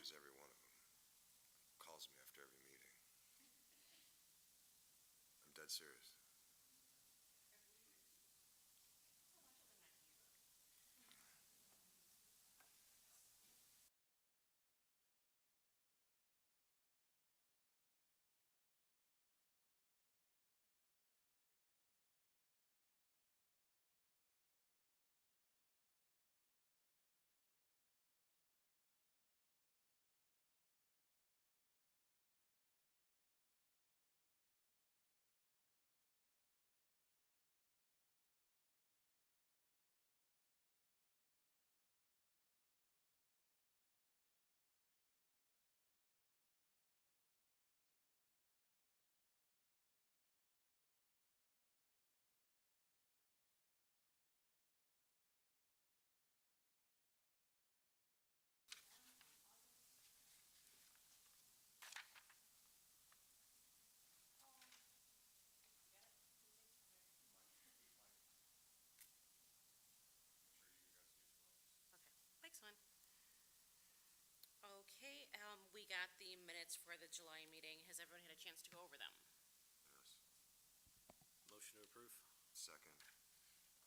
watches every one of them. Calls me after every meeting. I'm dead serious. Mike's fine. Okay, we got the minutes for the July meeting. Has everyone had a chance to go over them? Yes. Motion to approve? Second.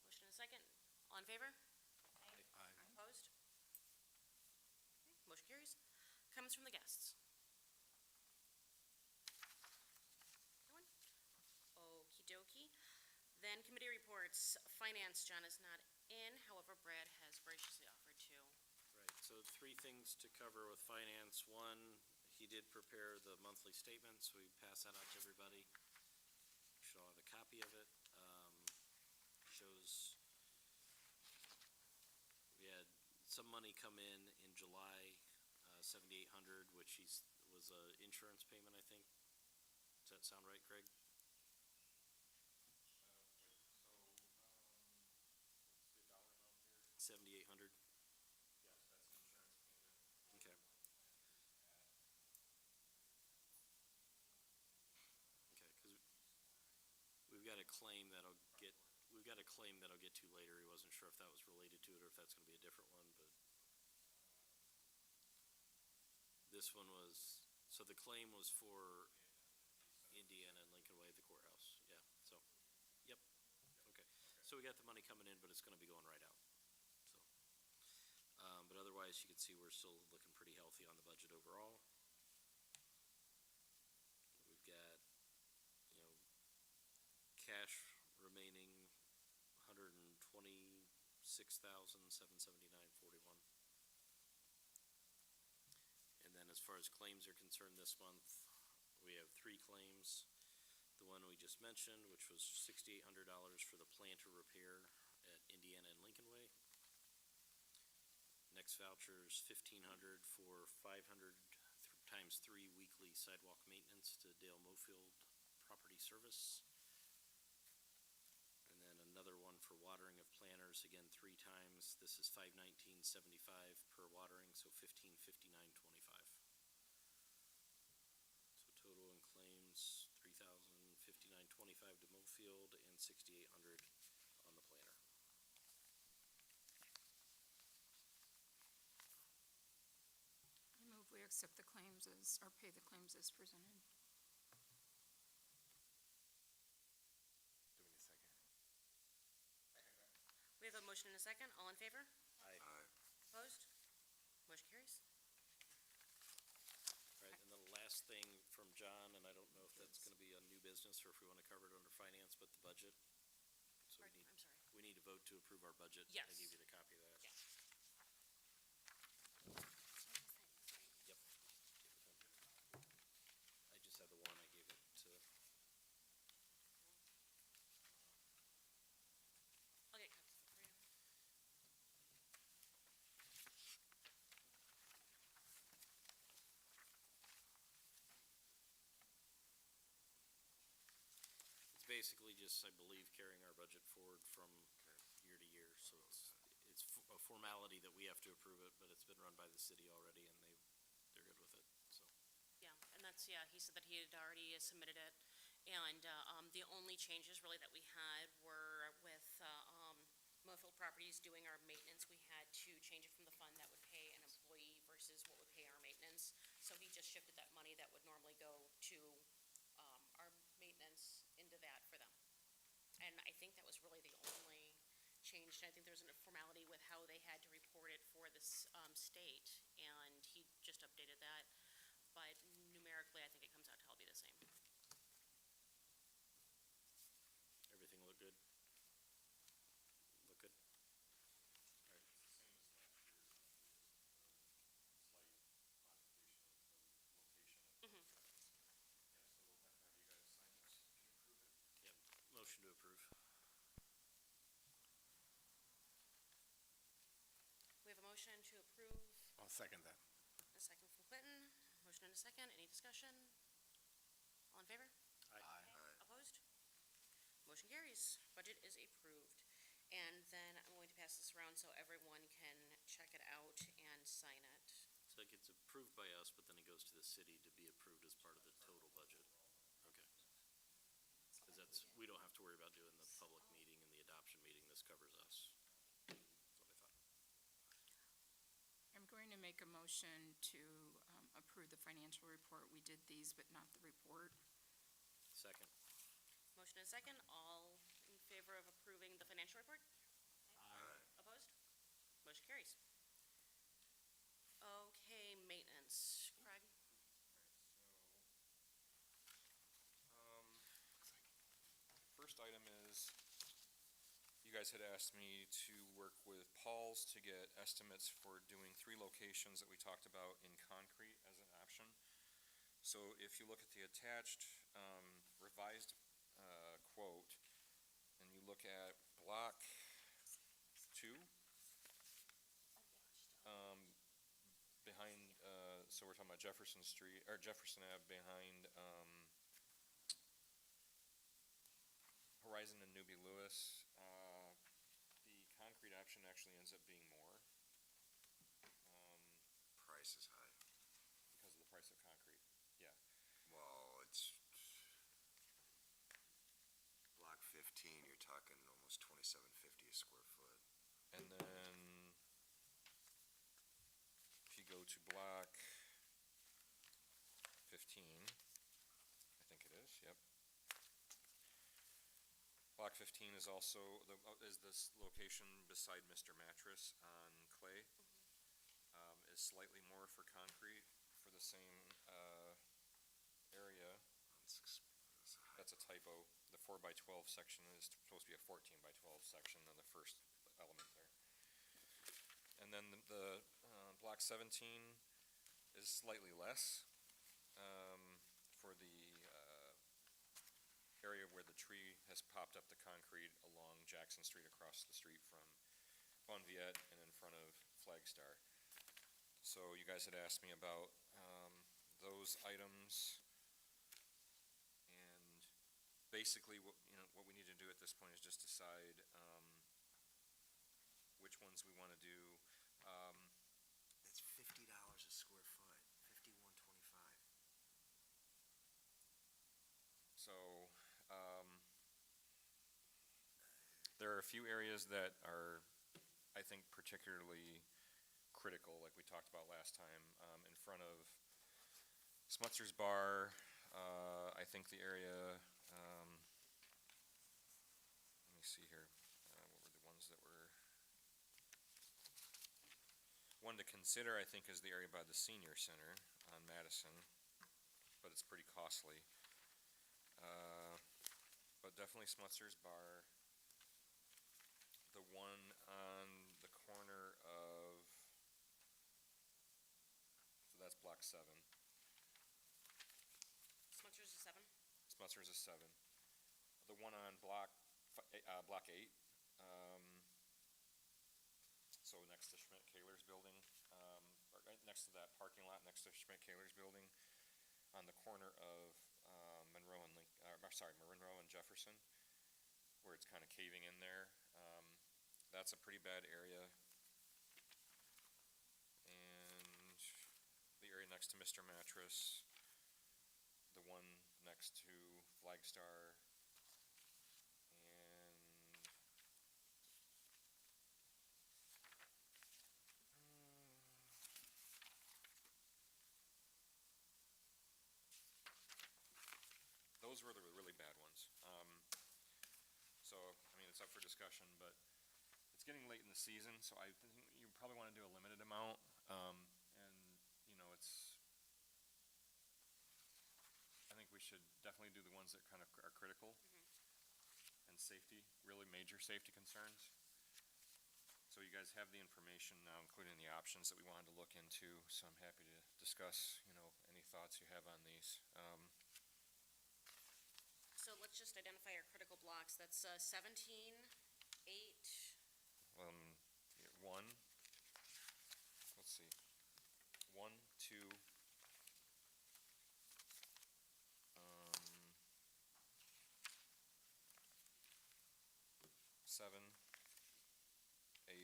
Motion and a second. All in favor? Aye. Opposed? Okay, motion carries. Comments from the guests? No one? Okie dokie. Then committee reports. Finance, John is not in. However, Brad has graciously offered to. Right, so 3 things to cover with finance. One, he did prepare the monthly statement, so we pass that out to everybody. Should all have a copy of it. Shows we had some money come in July, 7,800, which was a insurance payment, I think. Does that sound right, Craig? What's the dollar amount here? 7,800. Yes, that's an insurance payment. Okay. Okay, because we've got a claim that'll get to later. He wasn't sure if that was related to it or if that's going to be a different one, but this one was, so the claim was for Indiana and Lincoln Way, the courthouse. Yeah, so, yep. Okay. So we got the money coming in, but it's going to be going right out. So, but otherwise, you can see we're still looking pretty healthy on the budget overall. We've got, cash remaining $126,779.41. And then as far as claims are concerned this month, we have 3 claims. The one we just mentioned, which was $6,800 for the planter repair at Indiana and Lincoln Way. Next voucher is $1,500 for 500 times 3 weekly sidewalk maintenance to Dale Mofield Property Service. And then another one for watering of planters, again 3 times. This is $519.75 per watering, so $1,559.25. So total in claims $3,059.25 to Mofield and $6,800 on the planter. I move we accept the claims or pay the claims as presented. Do we need a second? We have a motion and a second. All in favor? Aye. Aye. Opposed? Motion carries. Right, and then the last thing from John, and I don't know if that's going to be a new business or if we want to cover it under finance, but the budget. So Pardon, I'm sorry. we need to vote to approve our budget. Yes. I gave you the copy of that. Yeah. Yep. I just had the one, I gave it to, I'll get copies for you. it's basically just, I believe, carrying our budget forward from year to year. So it's a formality that we have to approve it, but it's been run by the city already and they're good with it, so. Yeah, and that's, yeah, he said that he had already submitted it. And the only changes really that we had were with Mofield Properties doing our maintenance. We had to change it from the fund that would pay an employee employee versus what would pay our maintenance. So he just shifted that money that would normally go to, our maintenance into that for them. And I think that was really the only change. I think there was a formality with how they had to report it for this, state, and he just updated that. But numerically, I think it comes out to all be the same. Everything look good? Look good? It's the same as last year's, just a slight modification of the location of. Yep. Motion to approve. We have a motion to approve, I'll second that. a second from Clinton. Motion and a second. Any discussion? All in favor? Aye. Opposed? Motion carries. Budget is approved. And then I'm going to pass this around so everyone can check it out and sign it. So it gets approved by us, but then it goes to the city to be approved as part of the total budget. Okay. Because that's, we don't have to worry about doing the public meeting and the adoption meeting. This covers us. That's what I thought. I'm going to make a motion to approve the financial report. We did these, but not the report. Second. Motion and a second. All in favor of approving the financial report? Aye. Opposed? Motion carries. Okay, maintenance. Craig? First item is, you guys had asked me to work with Paul's to get estimates for doing 3 locations that we talked about in concrete as an option. So if you look at the attached revised quote, and you look at block 2, behind, so we're talking about Jefferson Street, or Jefferson Ave behind Horizon and Newbie Lewis, the concrete option actually ends up being more, Price is high. because of the price of concrete. Well, it's block 15, you're talking almost $27.50 a square foot. And then, if you go to block 15, I think it is, yep. Block 15 is also, is this location beside Mr. Mattress on Clay. Is slightly more for concrete for the same area. It's a high. That's a typo. The 4x12 section is supposed to be a 14x12 section on the first element there. And then the block 17 is slightly less for the area where the tree has popped up the concrete along Jackson Street across the street from Bon Viet and in front of Flagstar. So you guys had asked me about those items, and basically what we need to do at this point is just decide which ones we want to do. It's $50 a square foot, $51.25. So there are a few areas that are, I think, particularly critical, like we talked about last time, in front of Smutzer's Bar. I think the area, let me see here, what were the ones that were, one to consider, I think, is the area by the senior center on Madison, but it's pretty costly. But definitely Smutzer's Bar. The one on the corner of, so that's block 7. Smutzer's is 7. Smutzer's is 7. The one on block 8, so next to Schmidt-Kaler's building, or right next to that parking lot next to Schmidt-Kaler's building, on the corner of Monroe and Jefferson, where it's kind of caving in there. That's a pretty bad area. And the area next to Mr. Mattress, the one next to Flagstar, and those were the really bad ones. So, I mean, it's up for discussion, but it's getting late in the season, so I think you probably want to do a limited amount. And, you know, I think we should definitely do the ones that kind of are critical and safety, really major safety concerns. So you guys have the information now, including the options that we wanted to look into, so I'm happy to discuss, you know, any thoughts you have on these. So let's just identify our critical blocks. That's 17, 8, One, let's see, 1, 2, 7, 8,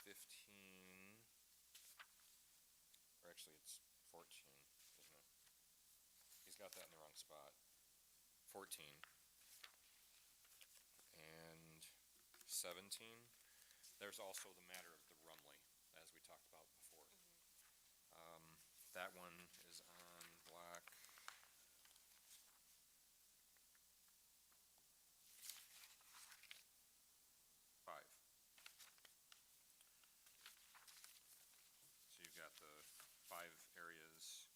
15, or actually it's 14, isn't it? He's got that in the wrong spot. 14 and 17. There's also the matter of the Rumley, as we talked about before. That one is on block 5. So you've got the 5 areas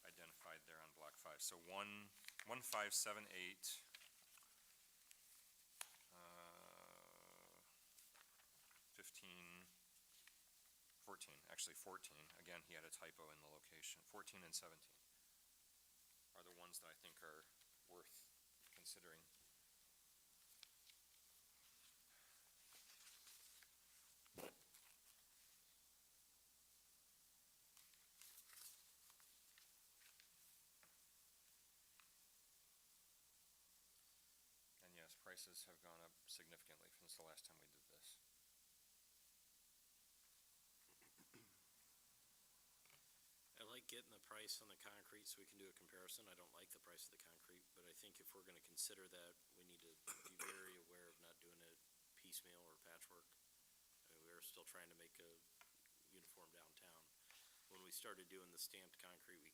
identified there on block 5. So 1, 5, 7, 8. 15, 14, actually 14. Again, he had a typo in the location. 14 and 17 are the ones that I think are worth considering. And yes, prices have gone up significantly since the last time we did this. I like getting the price on the concrete so we can do a comparison. I don't like the price of the concrete, but I think if we're gonna consider that, we need to be very aware of not doing it piecemeal or patchwork. I mean, we're still trying to make a uniform downtown. When we started doing the stamped concrete,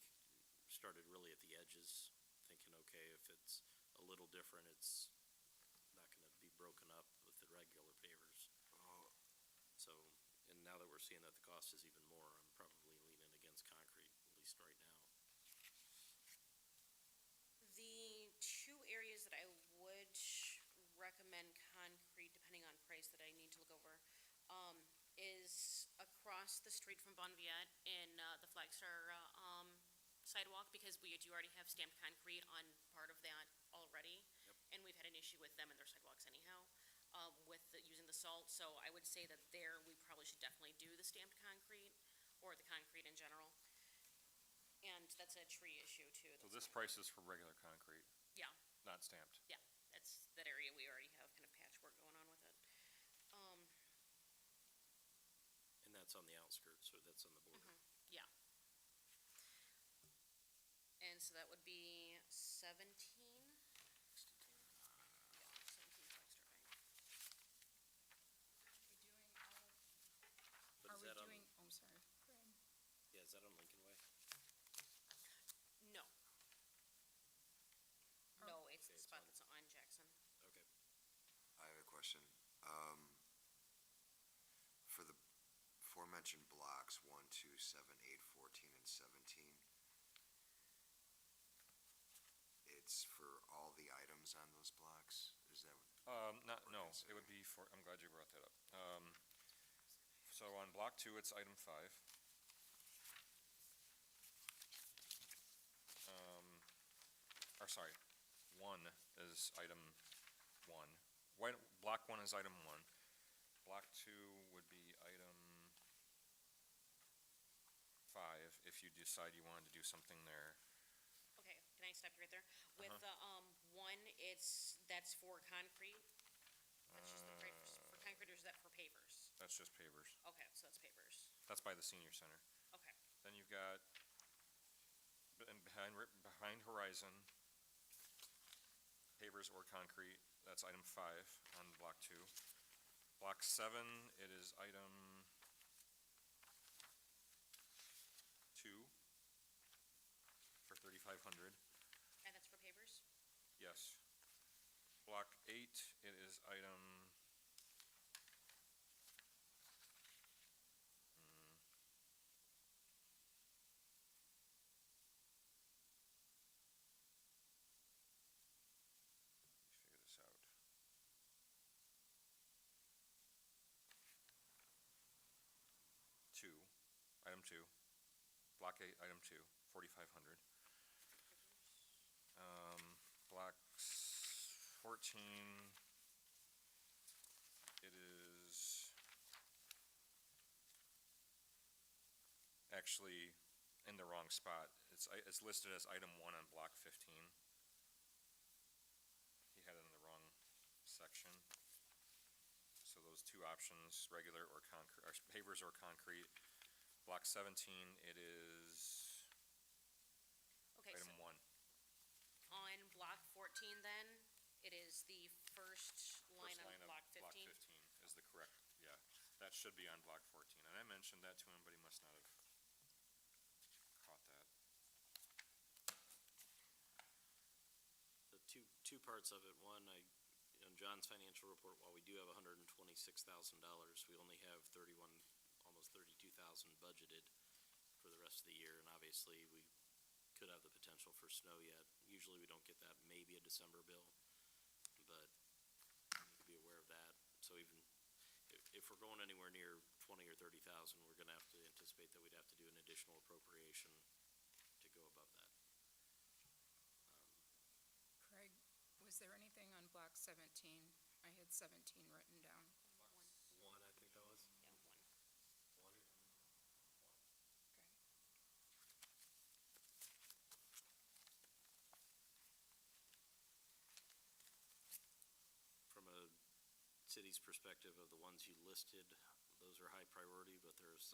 we started really at the edges, thinking, okay, if it's a little different, it's not gonna be broken up with the regular pavers. So, and now that we're seeing that the cost is even more, I'm probably leaning against concrete, at least right now. The 2 areas that I would recommend concrete, depending on price, that I need to look over, is across the street from Bon Viet in the Flagstar sidewalk, because we do already have stamped concrete on part of that already. Yep. And we've had an issue with them and their sidewalks anyhow, with using the salt. So I would say that there, we probably should definitely do the stamped concrete, or the concrete in general. And that's a tree issue too. So that's this not- price is for regular concrete, Yeah, not stamped. yeah, that's that area we already have kind of patchwork going on with it. And that's on the outskirts, or that's on the border. Yeah. And so that would be 17. Yeah, 17 Flagstar Bank. But Are is we that on, doing, oh, sorry, go ahead. yeah, is that on Lincoln Way? No. Or- No, it's Okay, the it's spot on- that's on Jackson. Okay. I have a question. For the aforementioned blocks, 1, 2, 7, 8, 14, and 17, it's for all the items on those blocks? Is that what? No, it would be for, I'm glad you brought that up. So on block 2, it's item 5. Or sorry, 1 is item 1. Block 1 is item 1. Block 2 would be item 5, if you decide you wanted to do something there. Okay, can I stop you right there? With the one, that's for concrete? That's just the price for concrete, or is that for pavers? That's just pavers. Okay, so that's pavers. That's by the senior center. Okay. Then you've got, and behind Horizon, pavers or concrete, that's item 5 on block 2. Block 7, it is item 2. $4,500. And that's for pavers? Yes. Block 8, it is item, let me figure this out. Item 2, Block 8, Item 2, 4,500. Blocks 14, it is actually in the wrong spot. It's listed as item 1 on block 15. He had it in the wrong section. So those two options, regular or concrete, or pavers or concrete. Block 17, it is Okay, so item 1. on block 14 then, it is the first line First of line of block block 15? 15 is the correct, yeah. That should be on block 14. And I mentioned that to him, but he must not have caught that. The two parts of it. One, on John's financial report, while we do have $126,000, we only have 31, almost 32,000 budgeted for the rest of the year. And obviously, we could have the potential for snow yet. Usually we don't get that, maybe a December bill, but we need to be aware of that. So even if we're going anywhere near 20 or 30,000, we're gonna have to anticipate that we'd have to do an additional appropriation to go above that. Craig, was there anything on block 17? I had 17 written down. One, I think that was. Yeah, one. One. Okay. From a city's perspective of the ones you listed, those are high priority, but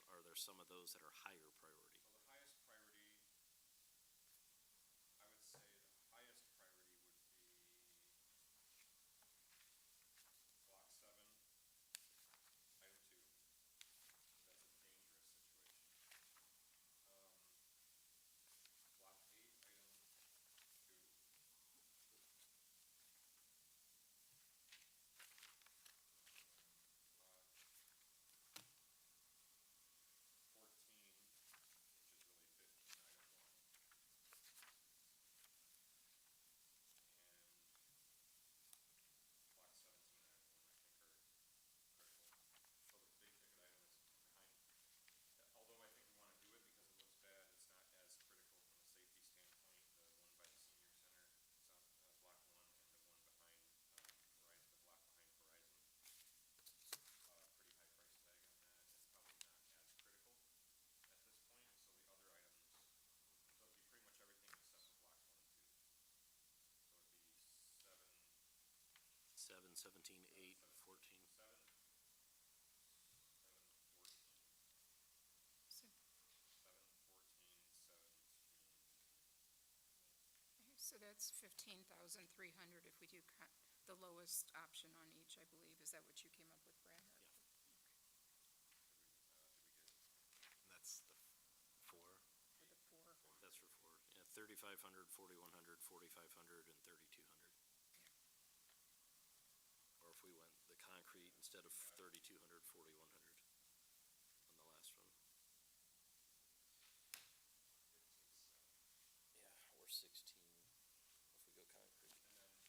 are there some of those that are higher priority? So the highest priority, I would say the highest priority would be block 7, item 2. That's a dangerous situation. Block 8, item 2. Block 14, which is really 15, item 1. And block 17, item 1, I think are critical. So the big ticket item is behind, although I think we want to do it because it looks bad, it's not as critical from a safety standpoint. The one by the senior center, it's on block 1, and the one behind Horizon, the block behind Horizon. Pretty high price tag on that. It's probably not as critical at this point. So the other items, so it'd be pretty much everything except for blocks 1 and 2. So it'd be 7, 7, 17, 8, 14. 7, 7, 14. So, 7, 14, 17. so that's 15,300 if we do the lowest option on each, I believe. Is that what you came up with, Brad? Yeah. Did we get? And that's the 4. For the 4. That's for 4. Yeah, 3,500, 4,100, 4,500, and 3,200. Or if we went the concrete instead of 3,200, 4,100 on the last one. 15, 7. Yeah, or 16 if we go concrete. And then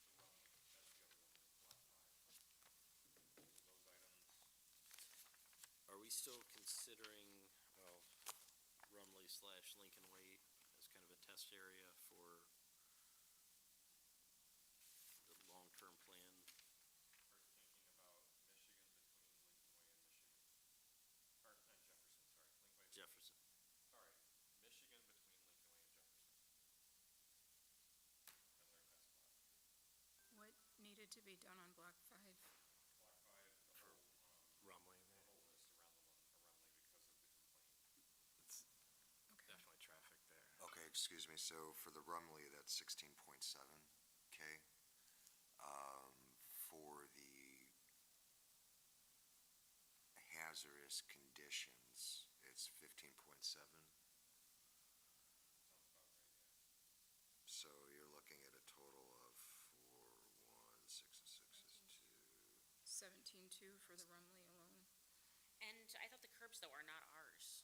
the runway, that's the other one, block 5. Those items, Are we still considering, well, Rumley/Lincoln Way as kind of a test area for the long-term plan? we're thinking about Michigan between Lincoln Way and Michigan. Or, and Jefferson, sorry. Lincoln Way. Jefferson. Sorry, Michigan between Lincoln Way and Jefferson. As our test block. What needed to be done on block 5? Block 5, the whole, Rumley the there. whole list around the runway because of the complaint. It's Okay. definitely traffic there. Okay, excuse me, so for the Rumley, that's 16.7, okay? For the hazardous conditions, it's 15.7. Sounds about right, yeah. 32 for the Rumley alone. And I thought the curbs though are not ours.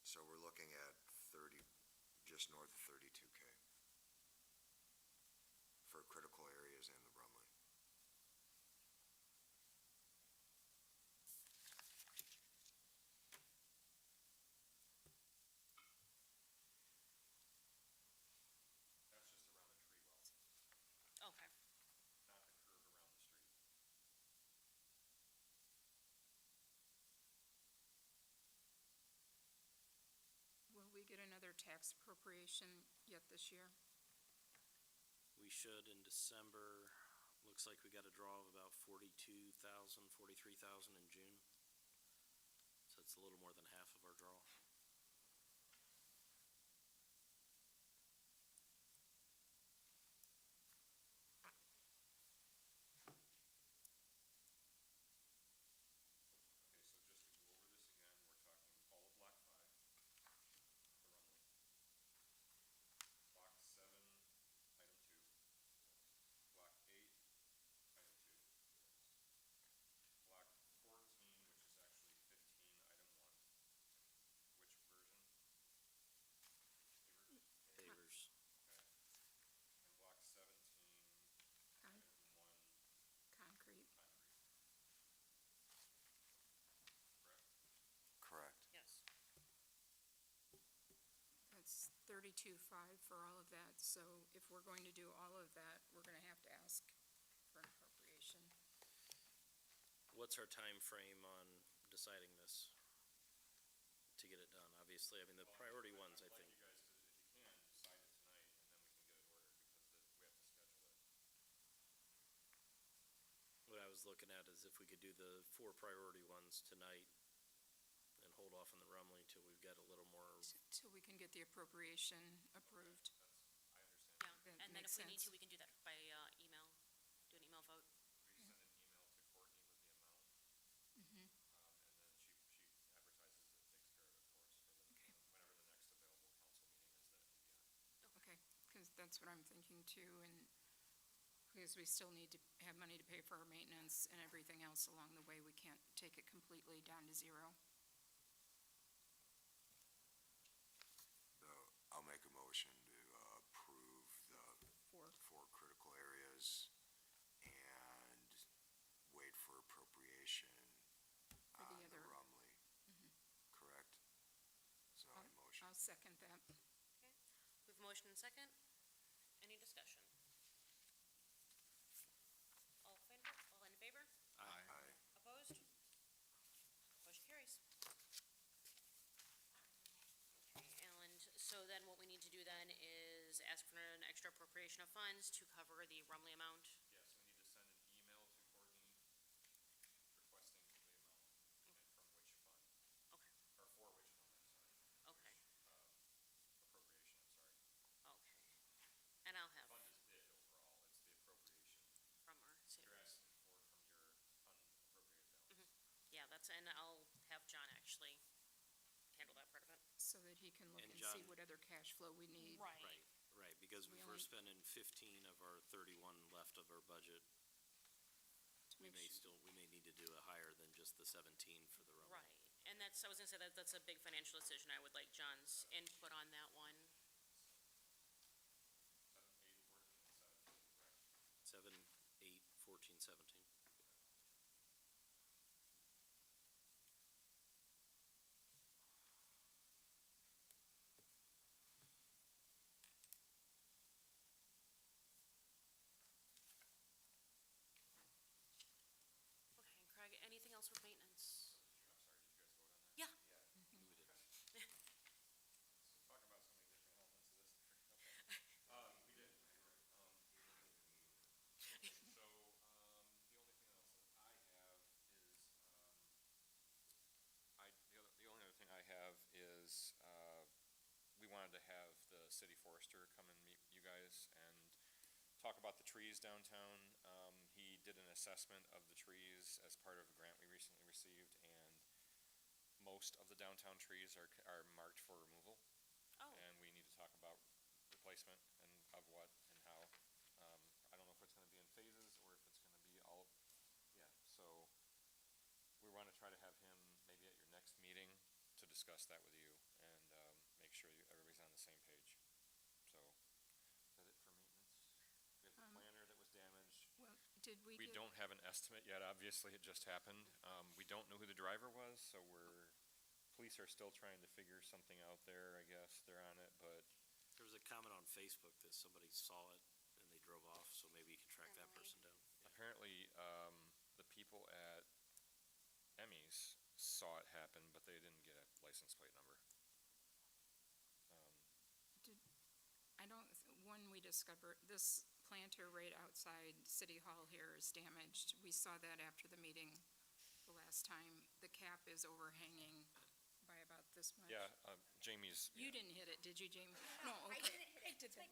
So we're looking at 30, just north of 32K for critical areas and the Brumley. That's just around the tree well, Okay. not the curve around the street. Will we get another tax appropriation yet this year? We should in December. Looks like we got a draw of about 42,000, 43,000 in June. So it's a little more than half of our draw. Okay, so just to go over this again, we're talking all of block 5, the Rumley. Block 7, item 2. Block 8, item 2. Block 14, which is actually 15, item 1. Which version? Havers? Pavers. Okay. And block 17, Con- item 1, Concrete. concrete. Correct? Correct. Yes. That's 32.5 for all of that, so if we're going to do all of that, we're gonna have to ask for an appropriation. What's our time frame on deciding this to get it done? Obviously, I mean, the priority ones, I think. I'd like you guys to, if you can, decide it tonight, and then we can get it ordered, because we have to schedule it. What I was looking at is if we could do the 4 priority ones tonight and hold off on the Rumley till we've got a little more. Till we can get the appropriation approved. I understand. Yeah. That And then makes if we need to, sense. we can do that by email. Do an email vote. We send an email to Courtney with the amount, Mhm. and then she advertises it, takes care of it for us for the, Okay. whenever the next available council meeting is that it can be on. Okay, because that's what I'm thinking too, and because we still need to have money to pay for our maintenance and everything else along the way, we can't take it completely down to zero. I'll make a motion to approve the For 4 critical areas and wait for appropriation For the on the other- Rumley. Correct? So I motion. I'll second that. Okay. We have a motion and second. Any discussion? All in favor? Aye. Opposed? Motion carries. Okay, and so then what we need to do then is ask for an extra appropriation of funds to cover the Rumley amount. Yes, we need to send an email to Courtney requesting the amount, and from which fund, Okay, or for which fund, I'm sorry. okay, Appropriation, I'm sorry. okay. And I'll have Fund is bid overall, it's the appropriation. from our You're savings. asking for from your unappropriated balance. Yeah, that's, and I'll have John actually handle that part of it. So that he can look And and see John- what other cash flow we need. Right, right, because We if we're only- spending 15 of our 31 left of our budget, To we make may su- we may need to do a higher than just the 17 for the Rumley. Right, and that's, I was gonna say that that's a big financial decision. I would like John's input on that one. 7, 8, 14, and 17, correct? 7, 8, 14, 17. Okay, and Craig, anything else with maintenance? I'm sorry, did you guys vote on that? Yeah. We did. So talk about so many different elements of this. Okay. We did. So, the only thing else that I have is, the only other thing I have is, we wanted to have the city forester come and meet you guys and talk about the trees downtown. He did an assessment of the trees as part of a grant we recently received, and most of the downtown trees are marked for removal. Oh, And we need to talk about replacement and of what and how. I don't know if it's gonna be in phases discuss that with you and, make sure everybody's on the same page. So, is that it for maintenance? We have the planner that was damaged. Well, did we We get, don't have an estimate yet, obviously, it just happened. We don't know who the driver was, so police are still trying to figure something out there, I guess. They're on it, but There was a comment on Facebook that somebody saw it and they drove off, so maybe you can track that Emily. person down. Yeah. apparently, the people at Emmy's saw it happen, but they didn't get a license plate number. I don't, when we discovered, this planter right outside City Hall here is damaged. We saw that after the meeting the last time. The cap is overhanging by about this much. Yeah, Jamie's. You yeah. didn't hit it, did you, Jamie? No, I okay. didn't hit it, did that.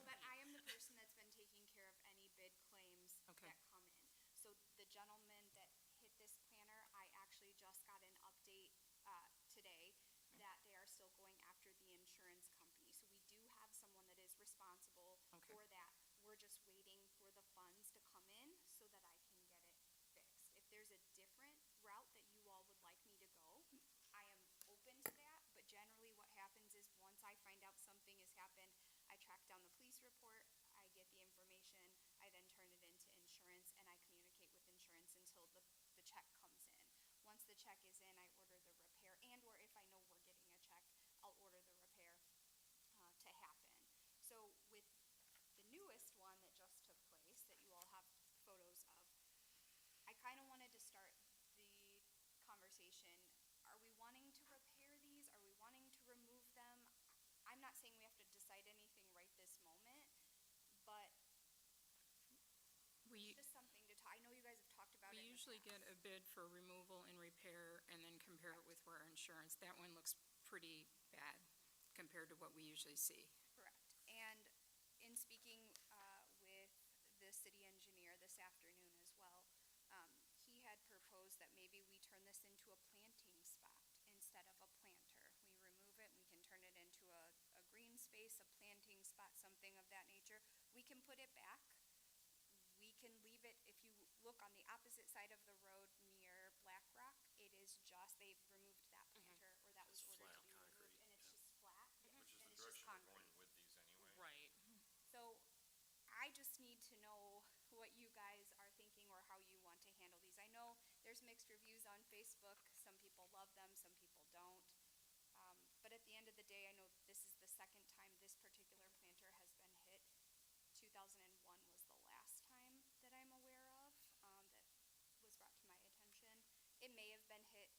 but I am the person that's been taking care of any bid claims Okay. that come in. So the gentleman that hit this planner, I actually just got an update, today that they are still going after the insurance company. So we do have someone that is responsible Okay. for that. We're just waiting for the funds to come in so that I can get it fixed. If there's a different route that you all would like me to go, I am open to that, but generally what happens is once I find out something has happened, I track down the police report, I get the information, I then turn it into insurance, and I communicate with insurance until the check comes in. Once the check is in, I order the repair, and/or if I know we're getting a check, I'll order the repair to happen. So with the newest one that just took place, that you all have photos of, I kind of wanted to start the conversation. Are we wanting to repair these? Are we wanting to remove them? I'm not saying we have to decide anything right this moment, but We, just something to talk. I know you guys have talked about we it in the usually get a past. bid for removal and repair and then compare it with our insurance. That one looks pretty bad compared to what we usually see. Correct. And in speaking with the city engineer this afternoon as well, he had proposed that maybe we turn this into a planting spot instead of a planter. We remove it, we can turn it into a green space, a planting spot, something of that nature. We can put it back. We can leave it, if you look on the opposite side of the road near Black Rock, it is just, they've removed that planter, or that was It's ordered to flat be removed, concrete, and it's just flat. Which is and the it's just direction we're concrete. going with these anyway. Right. So I just need to know what you guys are thinking or how you want to handle these. I know there's mixed reviews on Facebook. Some people love them, some people don't. But at the end of the day, I know this is the second time this particular planter has been hit. 2001 was the last time that I'm aware of, that was brought to my attention. It may have been hit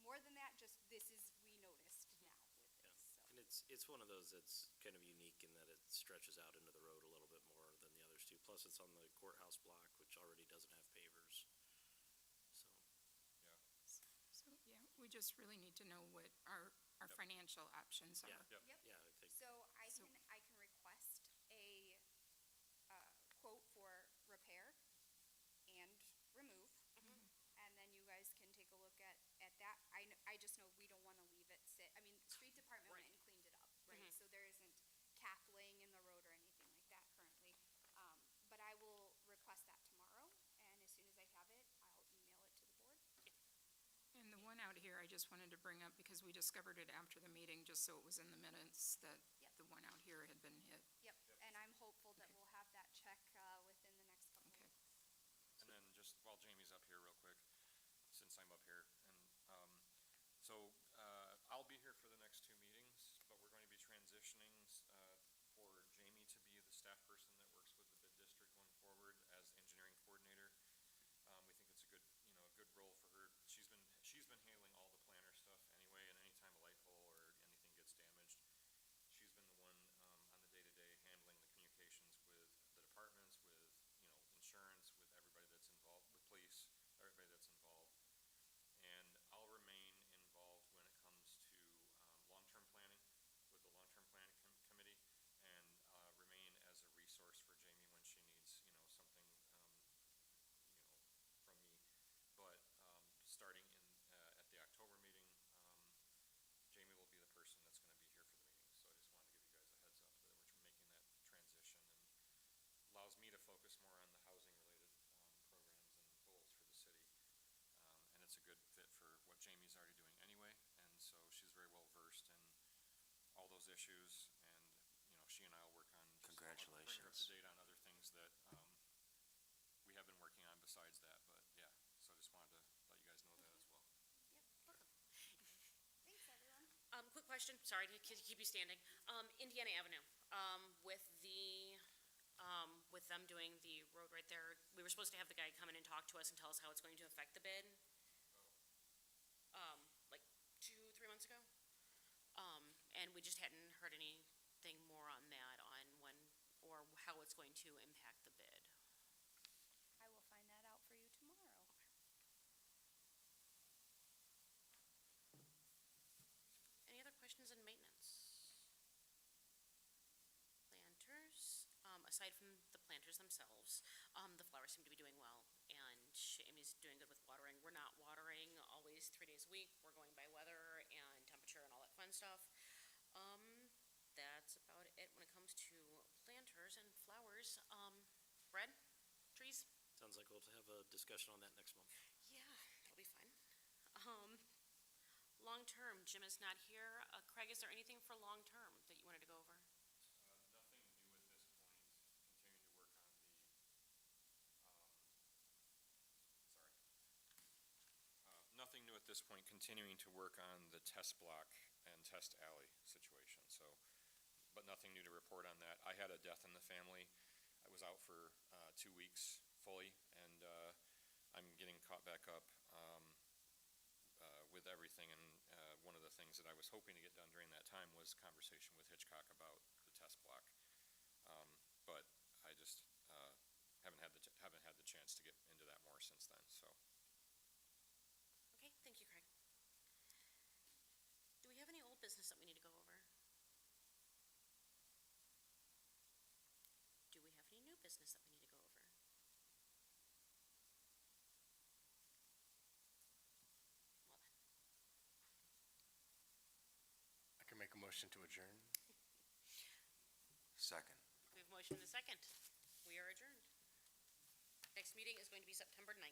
more than that, just this is, we noticed now with Yeah. this, so. And it's one of those that's kind of unique in that it stretches out into the road a little bit more than the others do. Plus, it's on the courthouse block, which already doesn't have pavers. So, So, yeah, we just really need to know what our Yep. financial options are. yeah, Yep. Yep. yeah, I think, So I So- can request a, quote for repair and remove. And then you guys can take a look at that. I just know we don't wanna leave it sit, I mean, the street department went and cleaned it up, right? So there isn't cap laying in the road or anything like that currently. But I will request that tomorrow, and as soon as I have it, I'll email it to the board. And the one out here, I just wanted to bring up, because we discovered it after the meeting, just so it was in the minutes, that Yep. the one out here had been hit. Yep, and I'm hopeful that we'll have that check, within the next couple Okay. weeks. And then just while Jamie's up here real quick, since I'm up here, and, so, I'll be here for the next two meetings, but we're going to be transitioning, for Jamie to be the staff person that works with the bid district going forward as engineering coordinator. We think it's a good, a good role for her. She's been handling all the planner stuff anyway, and anytime a light pole or anything gets damaged, she's been the one, on the day-to-day handling the communications with the departments, with, insurance, with everybody that's involved, with police, everybody that's involved. And I'll remain involved when it comes to, long-term planning with the long-term planning committee, and, remain as a resource those issues, and, she and I will work on just. I'll bring her up to Congratulations. date on other things that, we have been working on besides that, but yeah, so I just wanted to let you guys know that as well. Yep, welcome. Thanks, everyone. Quick question, sorry to keep you standing. Indiana Avenue, with them doing the road right there, we were supposed to have the guy come in and talk to us and tell us how it's going to affect the bid. Like 2-3 months ago. And we just hadn't heard anything more on that, on when, or how it's going to impact the bid. I will find that out for you tomorrow. Any other questions in maintenance? Planters, aside from the planters themselves, the flowers seem to be doing well, and Amy's doing good with watering. We're not watering always 3 days a week. We're going by weather and temperature and all that fun stuff. That's about it when it comes to planters and flowers. Bread, trees? Sounds like we'll have a discussion on that next month. Yeah, that'll be fun. Long-term, Jim is not here. Craig, is there anything for long-term that you wanted to go over? Nothing new at this point, continuing to work on the test block and test alley situation, so, but nothing new to report on that. I had a death in the family. I was out for 2 weeks fully, and I'm getting caught back up with everything, and one of the things that I was hoping to get done during that time was conversation with Hitchcock about the test block. But I just haven't had the chance to get into that more since then, so. Okay, thank you, Craig. Do we have any old business that we need to go over? Do we have any new business that we need to go over? Well then, I can make a motion to adjourn. Second. we have a motion and a second. We are adjourned. Next meeting is going to be September 9th.